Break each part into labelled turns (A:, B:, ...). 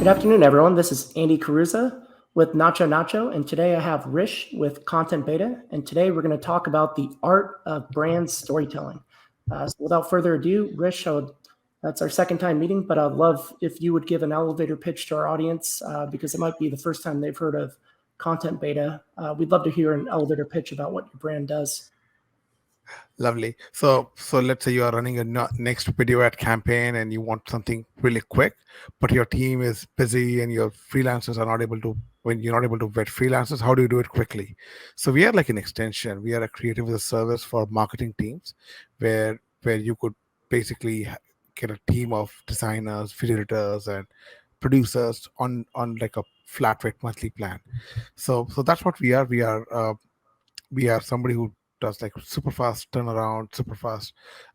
A: Good afternoon, everyone. This is Andy Karuza with NachoNacho, and today I have Rish with Content Beta, and today we're going to talk about the art of brand storytelling. So without further ado, Rish, that's our second time meeting, but I'd love if you would give an elevator pitch to our audience because it might be the first time they've heard of Content Beta. We'd love to hear an elevator pitch about what your brand does.
B: Lovely. So let's say you are running a next video ad campaign and you want something really quick, but your team is busy and your freelancers are not able to. When you're not able to vet freelancers, how do you do it quickly? So we are like an extension. We are a creative as a service for marketing teams, where you could basically get a team of designers, video editors, and producers on like a flat rate monthly plan. So that's what we are. We are somebody who does like super fast turnaround, super fast,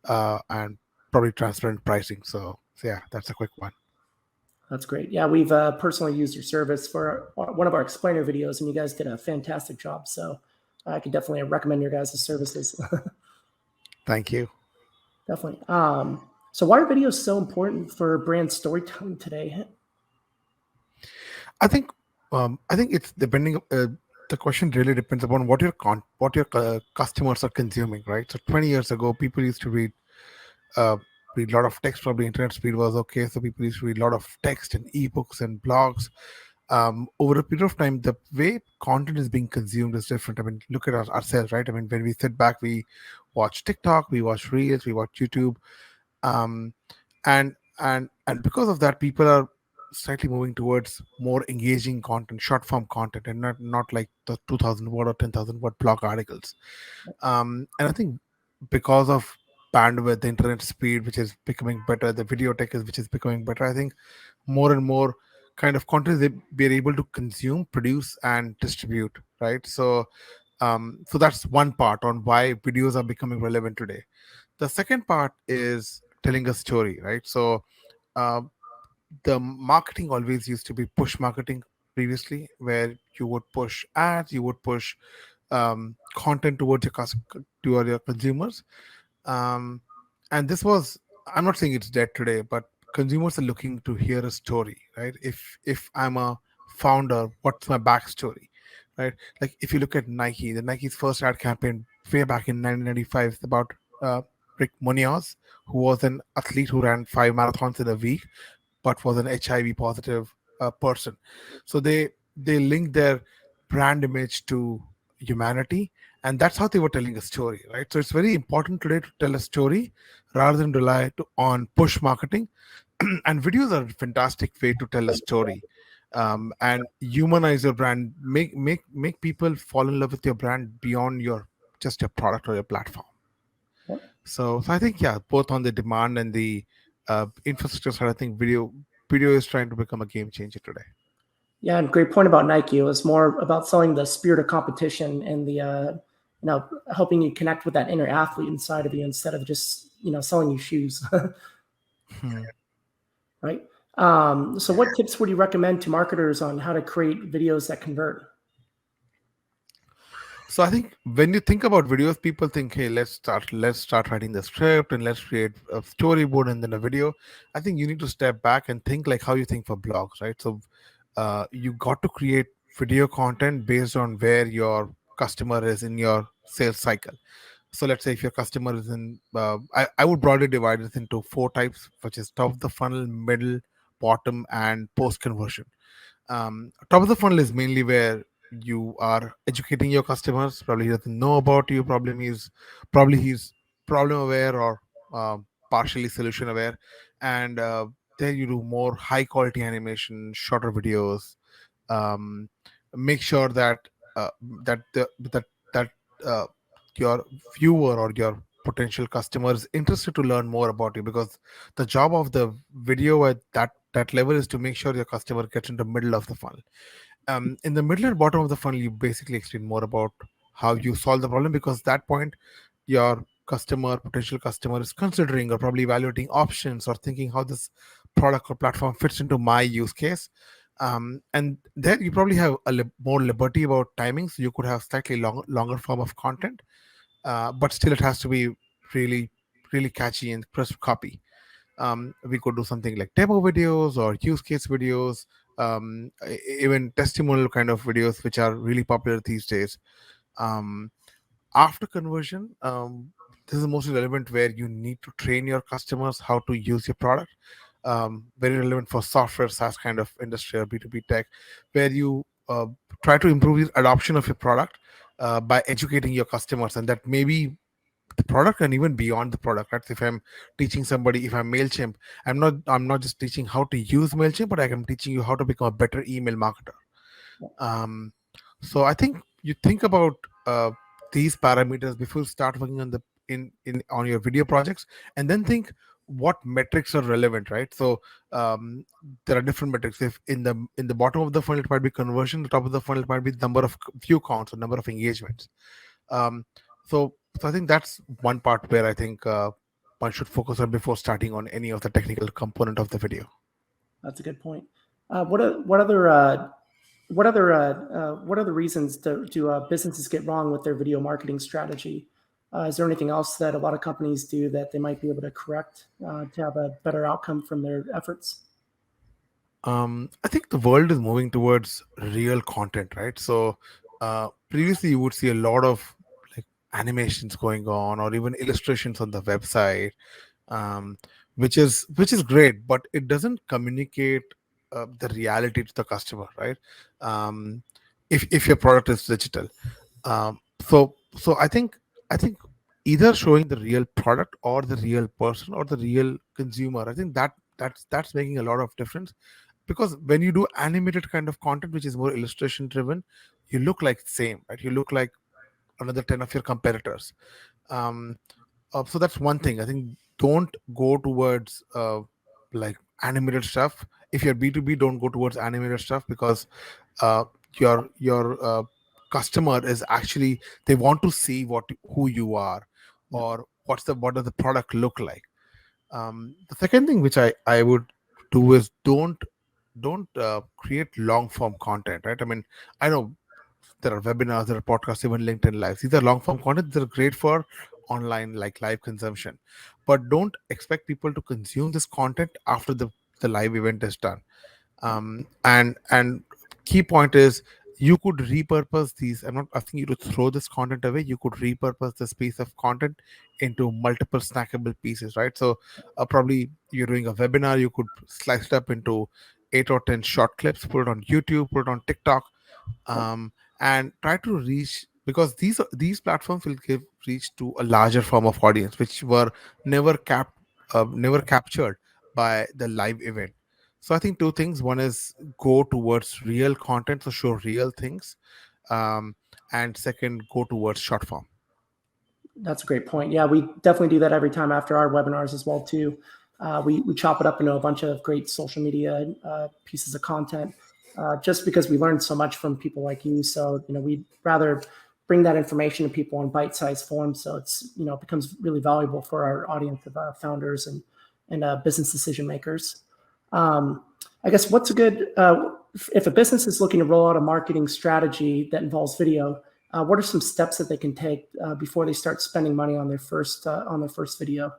B: and probably transparent pricing. So yeah, that's a quick one.
A: That's great. Yeah, we've personally used your service for one of our explainer videos, and you guys did a fantastic job. So I could definitely recommend your guys' services.
B: Thank you.
A: Definitely. So why are videos so important for brand storytelling today?
B: I think it's depending. The question really depends upon what your customers are consuming, right? So 20 years ago, people used to uh, read a lot of text. Probably internet speed was okay, so people used to read a lot of text and ebooks and blogs. Over a period of time, the way content is being consumed is different. I mean, look at ourselves, right? I mean, when we sit back, we watch TikTok, we watch Reels, we watch YouTube, um, and because of that, people are slightly moving towards more engaging content, short form content, and not like the 2,000 word or 10,000 word blog articles. And I think because of bandwidth, the internet speed, which is becoming better, the video tech is which is becoming better, I think more and more kind of content they we are able to consume, produce, and distribute, right? So that's one part on why videos are becoming relevant today. The second part is telling a story, right? Uh, the marketing always used to be push marketing previously, where you would push ads, you would push content towards your consumers, um, and this was, I'm not saying it's dead today, but consumers are looking to hear a story, right? If I'm a founder, what's my backstory, right? Like if you look at Nike, the Nike's first ad campaign way back in 1995 is about uh, Rick Munoz, who was an athlete who ran 5 marathons in a week but was an HIV positive person. So they linked their brand image to humanity, and that's how they were telling a story, right? So it's very important today to tell a story rather than on push marketing. And videos are a fantastic way to tell a story, and humanize your brand, make people fall in love with your brand beyond your just your product or your platform. So I think, yeah, both on the demand and the infrastructure side, I think video is trying to become a game changer today.
A: Yeah, and great point about Nike. It was more about selling the spirit of competition and the helping you connect with that inner athlete inside of you instead of just selling you shoes.
B: Hmm.
A: Right. So what tips would you recommend to marketers on how to create videos that convert?
B: So I think when you think about videos, people think, hey, let's start writing the script and let's create a storyboard and then a video. I think you need to step back and think like how you think for blogs, right? So you got to create video content based on where your customer is in your sales cycle. So let's say if your customer is in, I would broadly divide this into four types, which is top of the funnel, middle, bottom, and post conversion. Top of the funnel is mainly where you are educating your customers. Probably he doesn't know about you. Probably he's problem aware or partially solution aware, and there you do more high quality animation, shorter videos. Um, Make sure that that the that uh, your viewer or your potential customer is interested to learn more about you, because the job of the video at that level is to make sure your customer gets in the middle of the funnel. In the middle and bottom of the funnel, you basically explain more about how you solve the problem, because that point your potential customer is considering or probably evaluating options or thinking how this product or platform fits into my use case. And then you probably have more liberty about timing, so you could have slightly longer form of content, but still it has to be really really catchy and crisp copy. We could do something like demo videos or use case videos, even testimonial kind of videos, which are really popular these days. um, After conversion, this is mostly relevant where you need to train your customers how to use your product. Very relevant for software SaaS kind of industry or B2B tech, where you try to improve the adoption of your product by educating your customers, and that maybe the product and even beyond the product, right? If I'm teaching somebody, if I'm MailChimp, I'm not just teaching how to use MailChimp, but I am teaching you how to become a better email marketer. um, so I think you think about uh, these parameters before you start working on the in on your video projects, and then think what metrics are relevant, right? So um, there are different metrics. If in the bottom of the funnel it might be conversion, the top of the funnel it might be the number of view counts or number of engagements. um, so I think that's one part where I think one should focus on before starting on any of the technical component of the video.
A: That's a good point. What other reasons do businesses get wrong with their video marketing strategy? Is there anything else that a lot of companies do that they might be able to correct to have a better outcome from their efforts?
B: I think the world is moving towards real content, right? So previously you would see a lot of like animations going on or even illustrations on the website, um, which is great, but it doesn't communicate the reality to the customer, right? um, if your product is digital. So I think either showing the real product or the real person or the real consumer, I think that's making a lot of difference. Because when you do animated kind of content which is more illustration driven, you look like same, right? You look like another 10 of your competitors. um, so that's one thing. I think don't go towards like animated stuff. If you're B2B, don't go towards animated stuff, because uh, your customer is actually, they want to see who you are,
A: Yeah,
B: or what does the product look like. The second thing which I would do is don't create long form content, right? I mean, I know there are webinars, there are podcasts, even LinkedIn lives. These are long form content. They're great for online, like live consumption, but don't expect people to consume this content after the live event is done. And key point is, you could repurpose these. I'm not asking you to throw this content away. You could repurpose this piece of content into multiple snackable pieces, right? So probably you're doing a webinar, you could slice it up into 8 or 10 short clips, put it on YouTube, put it on TikTok,
A: yep,
B: um, and try to reach, because these platforms will give reach to a larger form of audience which were never never captured by the live event. So I think two things: one is go towards real content, so show real things, um, and second, go towards short form.
A: that's a great point. Yeah, we definitely do that every time after our webinars as well too. We chop it up into a bunch of great social media pieces of content, just because we learned so much from people like you. So we'd rather bring that information to people in bite-sized form, so it becomes really valuable for our audience of founders and business decision makers. Um, I guess what's a good if a business is looking to roll out a marketing strategy that involves video, what are some steps that they can take before they start spending money on their first video?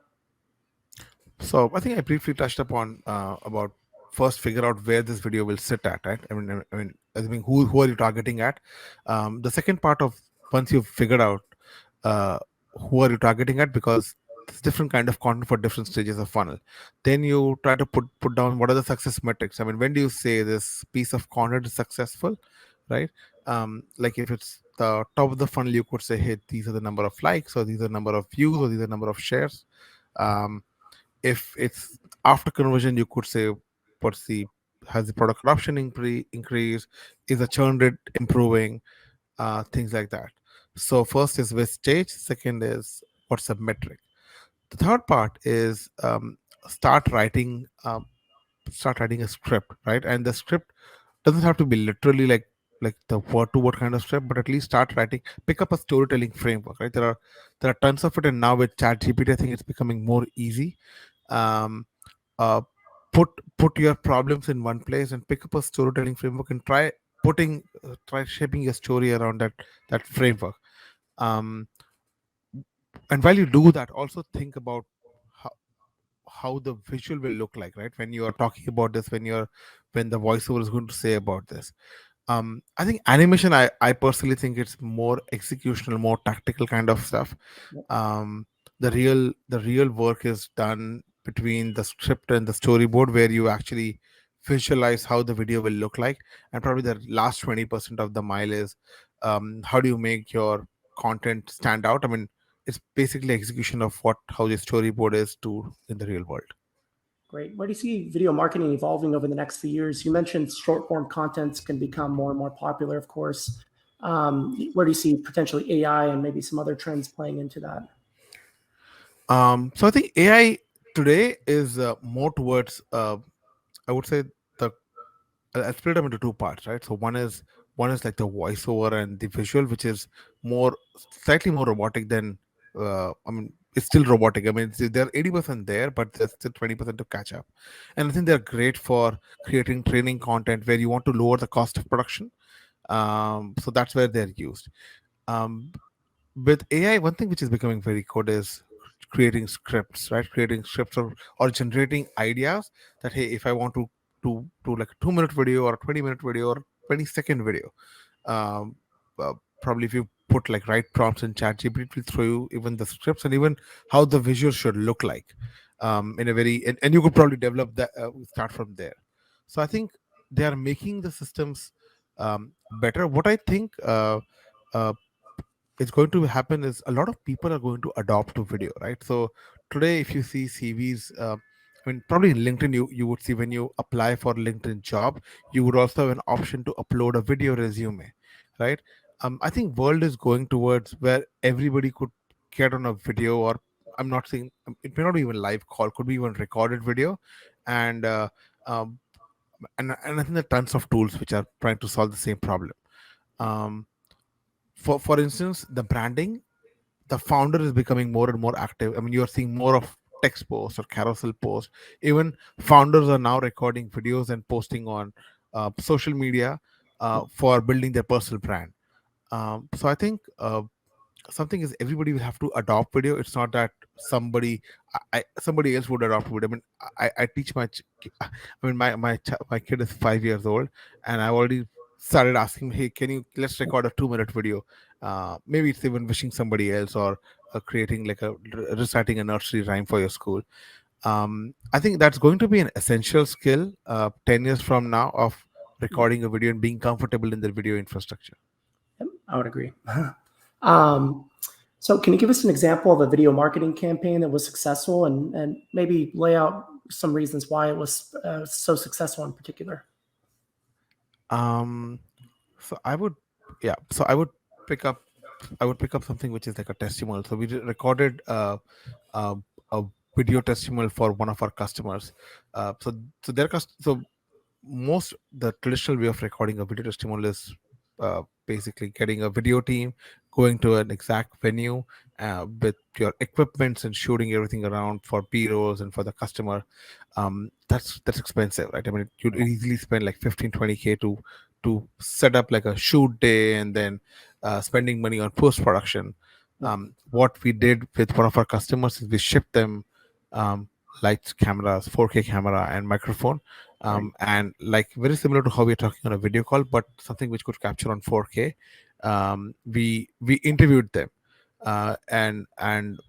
B: So I think I briefly touched upon about first figure out where this video will sit at, right? I mean, who are you targeting at? The second part of, once you've figured out uh, who are you targeting at, because there's different kind of content for different stages of funnel. Then you try to put down what are the success metrics. I mean, when do you say this piece of content is successful, right? Like if it's the top of the funnel, you could say, hey, these are the number of likes, or these are the number of views, or these are the number of shares. Um, if it's after conversion, you could say, what's the has the product adoption increased, is the churn rate improving, things like that. So first is which stage, second is what's the metric. The third part is start writing a script, right? And the script doesn't have to be literally like the word to word kind of script, but at least start writing, pick up a storytelling framework, right? There are tons of it, and now with chat gpt I think it's becoming more easy. um, uh, put your problems in one place and pick up a storytelling framework and try shaping your story around that framework. um, and while you do that, also think about how, how the visual will look like, right? When you are talking about this, when the voiceover is going to say about this. I think animation, I personally think it's more executional, more tactical kind of stuff.
A: Yep.
B: um the real work is done between the script and the storyboard, where you actually visualize how the video will look like. And probably the last 20% of the mile is, how do you make your content stand out. I mean, it's basically execution of what how the storyboard is to in the real world.
A: Great. Where do you see video marketing evolving over the next few years? You mentioned short form contents can become more and more popular, of course. Where do you see potentially AI and maybe some other trends playing into that?
B: So I think AI today is more towards, I would say, the I split them into two parts, right? So one is like the voiceover and the visual, which is more slightly more robotic than, I mean, it's still robotic. I mean, they're 80% there, but there's still 20% to catch up. And I think they're great for creating training content where you want to lower the cost of production. So that's where they're used. Um, with AI, one thing which is becoming very good is creating scripts, right? Creating scripts, or generating ideas that, hey, if I want to do like a 2-minute video or a 20-minute video or 20-second video, um, uh, probably if you put like right prompts in ChatGPT, it will throw you even the scripts and even how the visual should look like. In a very and you could probably develop that, start from there. So I think they are making the systems better. What I think uh, is going to happen is a lot of people are going to adopt to video, right? So today, if you see CVs, I mean, probably in LinkedIn, you would see when you apply for LinkedIn job, you would also have an option to upload a video resume, right? I think world is going towards where everybody could get on a video, or I'm not saying, it may not be even live call, could be even recorded video. And um, and I think there are tons of tools which are trying to solve the same problem. um, for instance, the branding, the founder is becoming more and more active. I mean, you are seeing more of text posts or carousel posts. Even founders are now recording videos and posting on social media for building their personal brand. So I think something is everybody will have to adopt video. It's not that somebody else would adopt video. I mean, I teach I mean, my kid is 5 years old, and I've already started asking him, hey, can you let's record a 2-minute video. Maybe it's even wishing somebody else, or creating like reciting a nursery rhyme for your school. I think that's going to be an essential skill 10 years from now, of recording a video and being comfortable in the video infrastructure.
A: Yep, I would agree. um, so, can you give us an example of a video marketing campaign that was successful, and maybe lay out some reasons why it was so successful in particular?
B: um so I would, yeah, so pick up I would pick up something which is like a testimonial. So we recorded uh, a video testimonial for one of our customers. So most the traditional way of recording a video testimonial is basically getting a video team, going to an exact venue with your equipments and shooting everything around for b-rolls and for the customer. That's expensive, right? I mean, you'd easily spend like 15-20K to set up like a shoot day, and then spending money on post production. What we did with one of our customers is we shipped them um, lights, cameras, 4K camera, and microphone,
A: Right.
B: and like very similar to how we're talking on a video call, but something which could capture on 4K. We interviewed them, and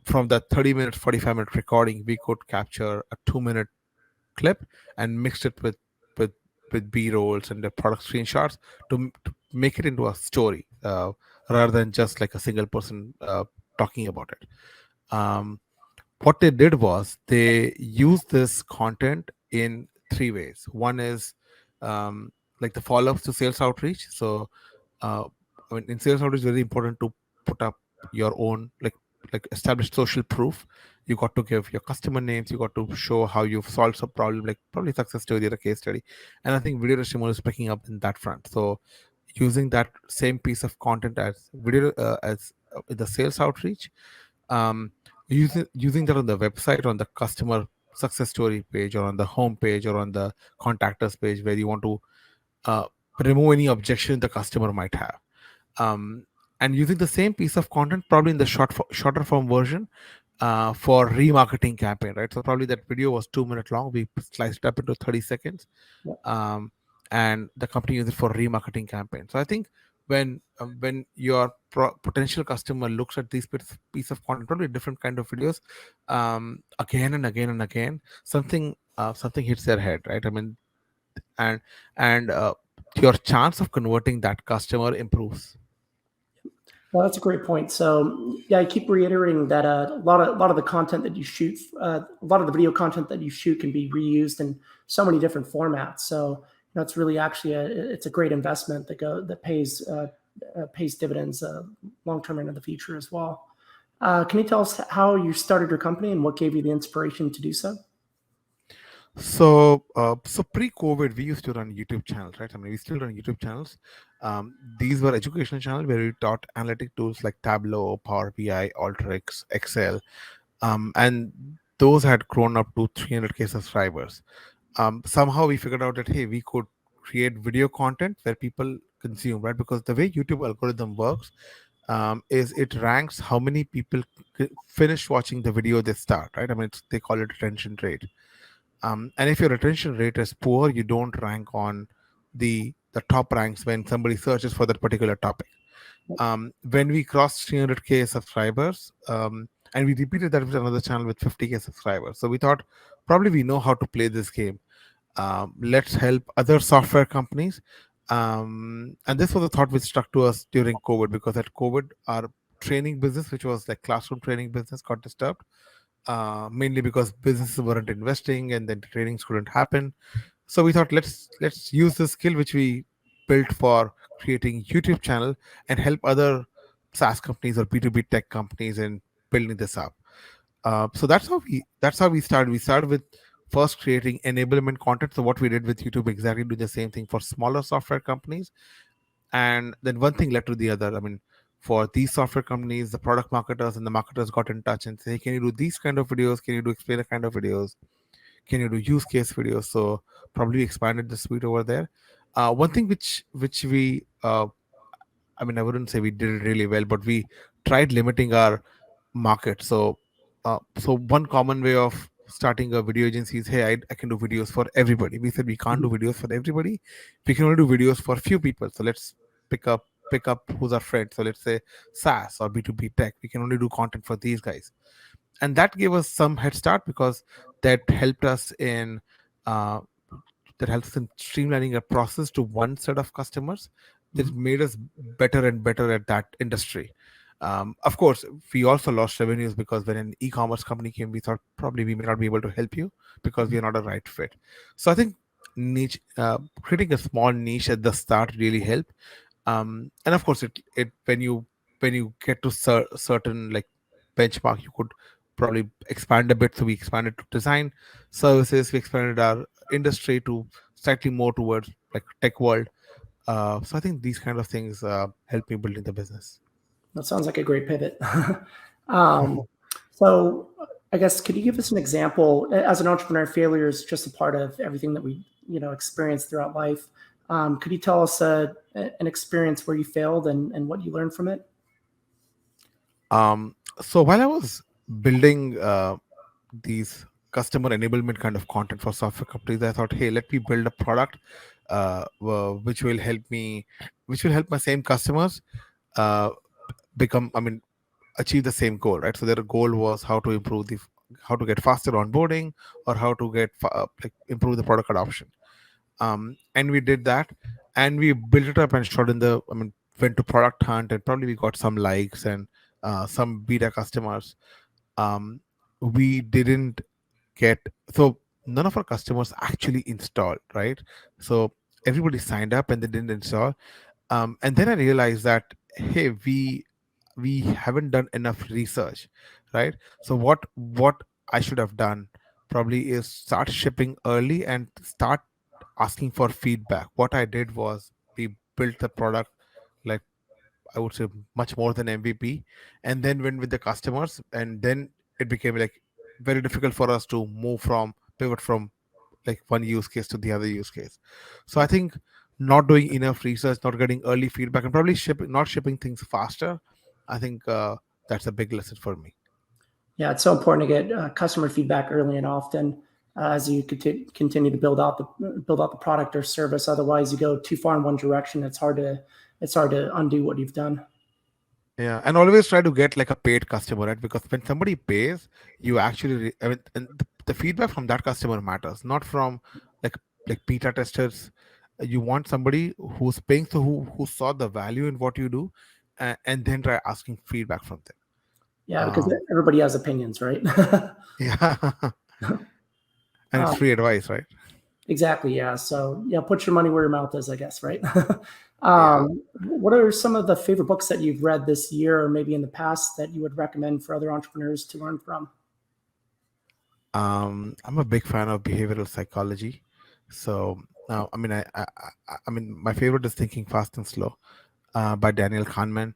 B: from that 30 minutes, 45-minute recording, we could capture a 2-minute clip and mixed it with with b rolls and the product screenshots to make it into a story, rather than just like a single person talking about it. um, what they did was they used this content in three ways. One is like the follow-ups to sales outreach. So uh, I mean, in sales outreach, it's very important to put up your own like established social proof. You got to give your customer names. You got to show how you've solved some problem, like probably success story or a case study. And I think video testimonial is picking up in that front. So using that same piece of content as video as in the sales outreach, um, using that on the website, on the customer success story page, or on the home page, or on the contact us page, where you want to uh, remove any objection the customer might have. um, and using the same piece of content, probably in the shorter form version, for remarketing campaign, right? So probably that video was 2 minutes long. We sliced it up into 30 seconds,
A: Yep.
B: um, and the company used it for remarketing campaign. So I think when your potential customer looks at these piece of content, probably different kind of videos, again and again and again, something hits their head, right? I mean, and and your chance of converting that customer improves.
A: Well, that's a great point. So, yeah, I keep reiterating that a lot of the content that you shoot, a lot of the video content that you shoot can be reused in so many different formats. So, it's really actually it's a great investment that pays dividends long term into the future as well. Can you tell us how you started your company and what gave you the inspiration to do so?
B: So pre-COVID, we used to run YouTube channels, right? I mean, we still run YouTube channels. These were educational channels where we taught analytic tools like Tableau, Power BI, Alteryx, Excel, and those had grown up to 300K subscribers. Somehow we figured out that hey, we could create video content where people consume, right? Because the way YouTube algorithm works is it ranks how many people finish watching the video they start, right? I mean, they call it retention rate. And if your retention rate is poor, you don't rank on the top ranks when somebody searches for that particular topic. When we crossed 300K subscribers, and we repeated that with another channel with 50K subscribers, so we thought probably we know how to play this game. Let's help other software companies. And this was a thought which struck to us during COVID, because at COVID our training business, which was like classroom training business, got disturbed, mainly because businesses weren't investing and then trainings couldn't happen. So we thought let's use the skill which we built for creating YouTube channel and help other SaaS companies or B2B tech companies in building this up. So that's how we started. We started with first creating enablement content. So what we did with YouTube, exactly do the same thing for smaller software companies, and then one thing led to the other. I mean, for these software companies, the product marketers and the marketers got in touch and say, hey, can you do these kind of videos? Can you do explainer kind of videos? Can you do use case videos? So probably expanded the suite over there. One thing which we I mean, I wouldn't say we did it really well, but we tried limiting our market. So one common way of starting a video agency is, hey, I can do videos for everybody. We said we can't do
A: Mhm.
B: videos for everybody. We can only do videos for few people. So let's pick up who's our friend. So let's say SaaS or B2B tech. We can only do content for these guys, and that gave us some head start because that helped us in uh, streamlining a process to one set of customers that
A: Mhm.
B: made us better and better at that industry. Of course, we also lost revenues because when an e-commerce company came, we thought probably we may not be able to help you because we
A: Mhm.
B: are not a right fit. So I think creating a small niche at the start really helped. And of course, it when you get to certain like benchmark, you could probably expand a bit. So we expanded to design services. We expanded our industry to slightly more towards like tech world. So I think these kind of things help me building the business.
A: That sounds like a great pivot. um, so, I guess could you give us an example? As an entrepreneur, failure is just a part of everything that we experience throughout life. Could you tell us an experience where you failed and what you learned from it?
B: So while I was building these customer enablement kind of content for software companies, I thought, hey, let me build a product which will help me, which will help my same customers uh, become, I mean, achieve the same goal, right? So their goal was how to get faster onboarding or how to get like improve the product adoption. And we did that, and we built it up and shot in the, I mean, went to product hunt, and probably we got some likes and some beta customers. We didn't get, so none of our customers actually installed, right? So everybody signed up and they didn't install. And then I realized that, hey, we haven't done enough research, right? So what I should have done probably is start shipping early and start asking for feedback. What I did was we built the product like, I would say, much more than MVP, and then went with the customers, and then it became like very difficult for us to pivot from like one use case to the other use case. So I think not doing enough research, not getting early feedback, and probably not shipping things faster. I think that's a big lesson for me.
A: Yeah, it's so important to get customer feedback early and often as you continue to build out the product or service. Otherwise, you go too far in one direction. It's hard to undo what you've done.
B: Yeah, and always try to get like a paid customer, right? Because when somebody pays, you actually, I mean, and the feedback from that customer matters, not from like beta testers. You want somebody who's paying, so who saw the value in what you do, and then try asking feedback from them.
A: Yeah, because
B: Um,
A: everybody has opinions, right?
B: yeah, and it's
A: um,
B: free advice, right?
A: exactly. Yeah. So yeah, put your money where your mouth is, I guess, right?
B: Yeah.
A: What are some of the favorite books that you've read this year or maybe in the past that you would recommend for other entrepreneurs to learn from?
B: I'm a big fan of behavioral psychology. So now, I mean, I mean, my favorite is Thinking Fast and Slow, by Daniel Kahneman.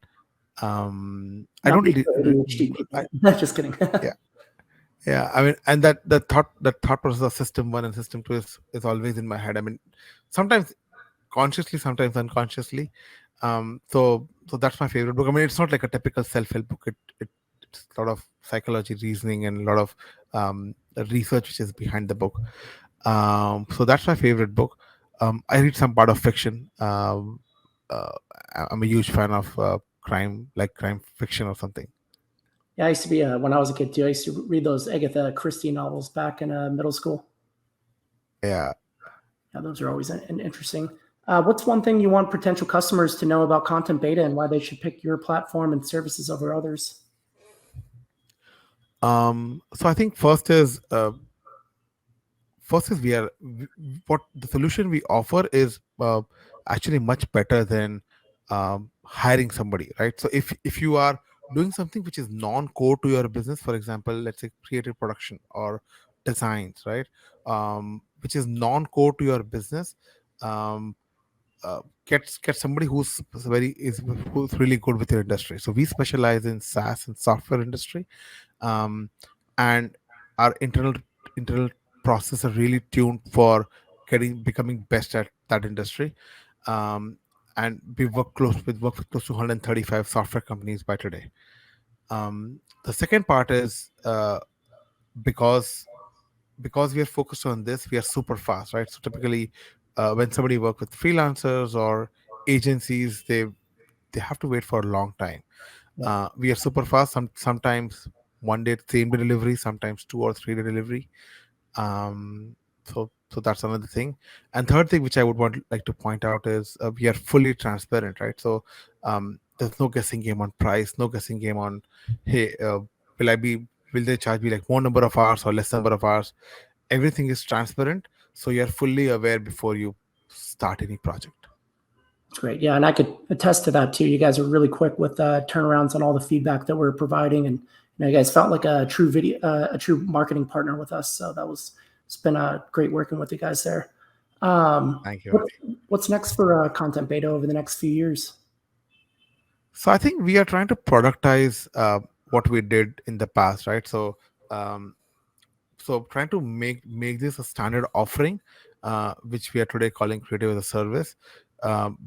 B: I
A: Not
B: don't
A: made
B: really,
A: for ADHD people. Just kidding.
B: yeah, yeah. I mean, and that thought process of system one and system two is always in my head. I mean, sometimes consciously, sometimes unconsciously. So that's my favorite book. I mean, it's not like a typical self-help book. It's a lot of psychology, reasoning, and a lot of research which is behind the book. So that's my favorite book. I read some part of fiction. Uh, I'm a huge fan of crime, like crime fiction or something.
A: Yeah, I used to be when I was a kid too. I used to read those Agatha Christie novels back in middle school.
B: Yeah.
A: Yeah, those are always interesting. What's one thing you want potential customers to know about content beta and why they should pick your platform and services over others?
B: So I think first is what the solution we offer is actually much better than hiring somebody, right? So if you are doing something which is non-core to your business, for example, let's say creative production or designs, right, which is non-core to your business, um, get somebody who's really good with your industry. So we specialize in SaaS and software industry, um, and our internal process are really tuned for becoming best at that industry. um, and we work with close to 135 software companies by today. The second part is because we are focused on this, we are super fast, right? So typically when somebody work with freelancers or agencies, they have to wait for a long time.
A: Yeah,
B: We are super fast. Sometimes one day same day delivery, sometimes 2 or 3 day delivery. So that's another thing. And third thing which I would like to point out is we are fully transparent, right? So there's no guessing game on price, no guessing game on, hey, will I be will they charge me like more number of hours or less number of hours. Everything is transparent, so you're fully aware before you start any project.
A: it's great. Yeah, and I could attest to that too. You guys are really quick with turnarounds on all the feedback that we're providing, and you guys felt like a true marketing partner with us. So it's been great working with you guys there.
B: Thank you,
A: What,
B: Andy.
A: what's next for content beta over the next few years?
B: So I think we are trying to productize what we did in the past, right? Um, so trying to make this a standard offering, which we are today calling creative as a service,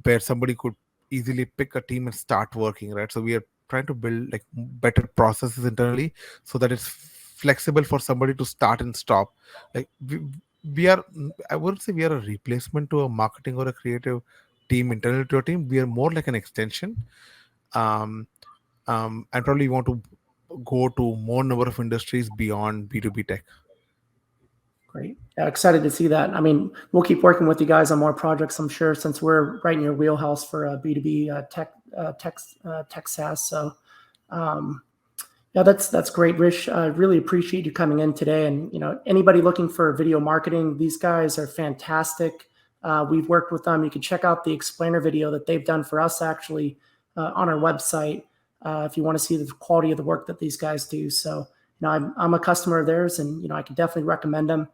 B: where somebody could easily pick a team and start working, right? So we are trying to build like better processes internally, so that it's flexible for somebody to start and stop. Like we are, I wouldn't say we are a replacement to a marketing or a creative team internal to a team. We are more like an extension. um, and probably want to go to more number of industries beyond B2B tech.
A: Great. Excited to see that. I mean, we'll keep working with you guys on more projects, I'm sure, since we're right in your wheelhouse for B2B tech SaaS. So, um, yeah, that's great, Rish. I really appreciate you coming in today. And anybody looking for video marketing, these guys are fantastic. We've worked with them. You can check out the explainer video that they've done for us actually on our website if you want to see the quality of the work that these guys do. So, I'm a customer of theirs, and I can definitely recommend them.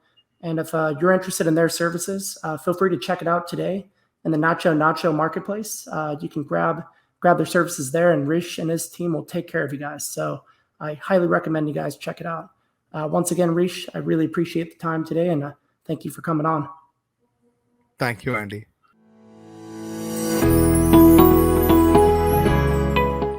A: And if you're interested in their services, feel free to check it out today in the NachoNacho marketplace. You can grab their services there, and Rish and his team will take care of you guys. So I highly recommend you guys check it out. Once again, Rish, I really appreciate the time today, and thank you for coming on.
B: Thank you, Andy.